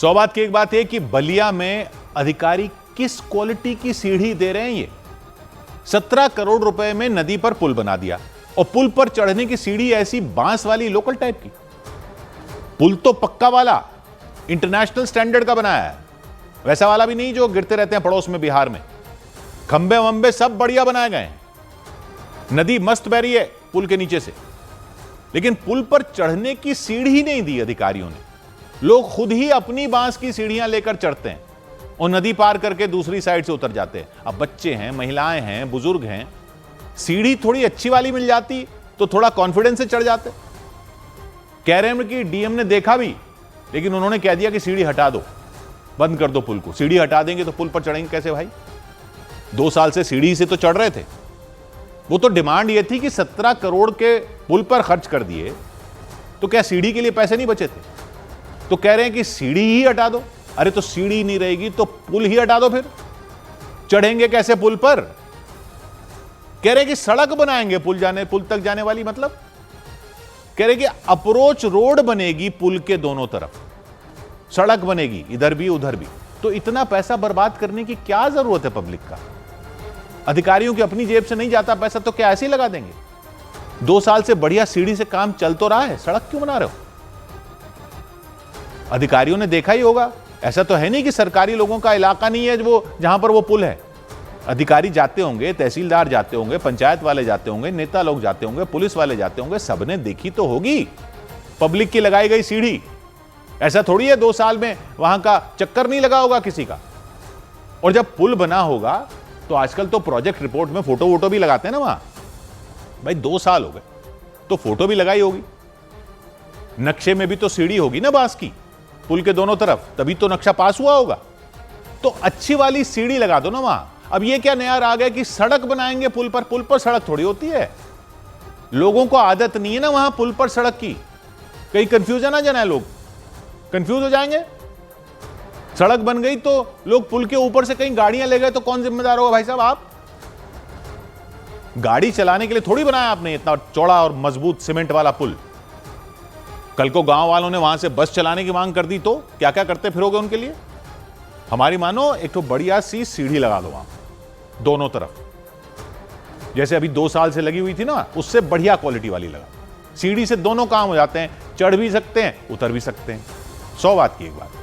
सौ बात की एक बात है कि बलिया में अधिकारी किस क्वालिटी की सीढ़ी दे रहे हैं। ये 17 करोड़ रुपए में नदी पर पुल बना दिया और पुल पर चढ़ने की सीढ़ी ऐसी बांस वाली लोकल टाइप की। पुल तो पक्का वाला इंटरनेशनल स्टैंडर्ड का बनाया है, वैसा वाला भी नहीं जो गिरते रहते हैं पड़ोस में बिहार में। खंबे वंबे सब बढ़िया बनाए गए हैं, नदी मस्त बह रही है पुल के नीचे से, लेकिन पुल पर चढ़ने की सीढ़ी नहीं दी अधिकारियों ने। लोग खुद ही अपनी बांस की सीढ़ियां लेकर चढ़ते हैं और नदी पार करके दूसरी साइड से उतर जाते हैं। अब बच्चे हैं, महिलाएं हैं, बुजुर्ग हैं, सीढ़ी थोड़ी अच्छी वाली मिल जाती तो थोड़ा कॉन्फिडेंस से चढ़ जाते। कह रहे हैं कि डीएम ने देखा भी, लेकिन उन्होंने कह दिया कि सीढ़ी हटा दो, बंद कर दो पुल को। सीढ़ी हटा देंगे तो पुल पर चढ़ेंगे कैसे भाई? 2 साल से सीढ़ी से तो चढ़ रहे थे। वो तो डिमांड ये थी कि 17 करोड़ के पुल पर खर्च कर दिए, तो क्या सीढ़ी के लिए पैसे नहीं बचे थे? तो कह रहे हैं कि सीढ़ी ही हटा दो। अरे तो सीढ़ी नहीं रहेगी तो पुल ही हटा दो, फिर चढ़ेंगे कैसे पुल पर? कह रहे कि सड़क बनाएंगे पुल तक जाने वाली, मतलब कह रहे कि अप्रोच रोड बनेगी पुल के दोनों तरफ, सड़क बनेगी इधर भी उधर भी। तो इतना पैसा बर्बाद करने की क्या जरूरत है पब्लिक का? अधिकारियों की अपनी जेब से नहीं जाता पैसा तो क्या ऐसे ही लगा देंगे? 2 साल से बढ़िया सीढ़ी से काम चल तो रहा है, सड़क क्यों बना रहे हो? अधिकारियों ने देखा ही होगा, ऐसा तो है नहीं कि सरकारी लोगों का इलाका नहीं है वो जहां पर वो पुल है। अधिकारी जाते होंगे, तहसीलदार जाते होंगे, पंचायत वाले जाते होंगे, नेता लोग जाते होंगे, पुलिस वाले जाते होंगे, सबने देखी तो होगी पब्लिक की लगाई गई सीढ़ी। ऐसा थोड़ी है 2 साल में वहां का चक्कर नहीं लगा होगा किसी का। और जब पुल बना होगा तो आजकल तो प्रोजेक्ट रिपोर्ट में फोटो वोटो भी लगाते हैं ना वहां। भाई 2 साल हो गए तो फोटो भी लगाई होगी, नक्शे में भी तो सीढ़ी होगी ना बांस की पुल के दोनों तरफ, तभी तो नक्शा पास हुआ होगा। तो अच्छी वाली सीढ़ी लगा दो ना वहां। अब ये क्या नया आ गया कि सड़क बनाएंगे पुल पर सड़क थोड़ी होती है। लोगों को आदत नहीं है ना वहां पुल पर सड़क की, कहीं कंफ्यूजन आ जाना है, लोग कंफ्यूज हो जाएंगे। सड़क बन गई तो लोग पुल के ऊपर से कहीं गाड़ियां ले गए तो कौन जिम्मेदार होगा भाई साहब? आप गाड़ी चलाने के लिए थोड़ी बनाया आपने इतना चौड़ा और मजबूत सीमेंट वाला पुल। कल को गांव वालों ने वहां से बस चलाने की मांग कर दी तो क्या क्या करते फिरोगे उनके लिए? हमारी मानो एक तो बढ़िया सी सीढ़ी लगा दो वहां दोनों तरफ, जैसे अभी 2 साल से लगी हुई थी ना, उससे बढ़िया क्वालिटी वाली लगा। सीढ़ी से दोनों काम हो जाते हैं, चढ़ भी सकते हैं, उतर भी सकते हैं। 100 बात की एक बात।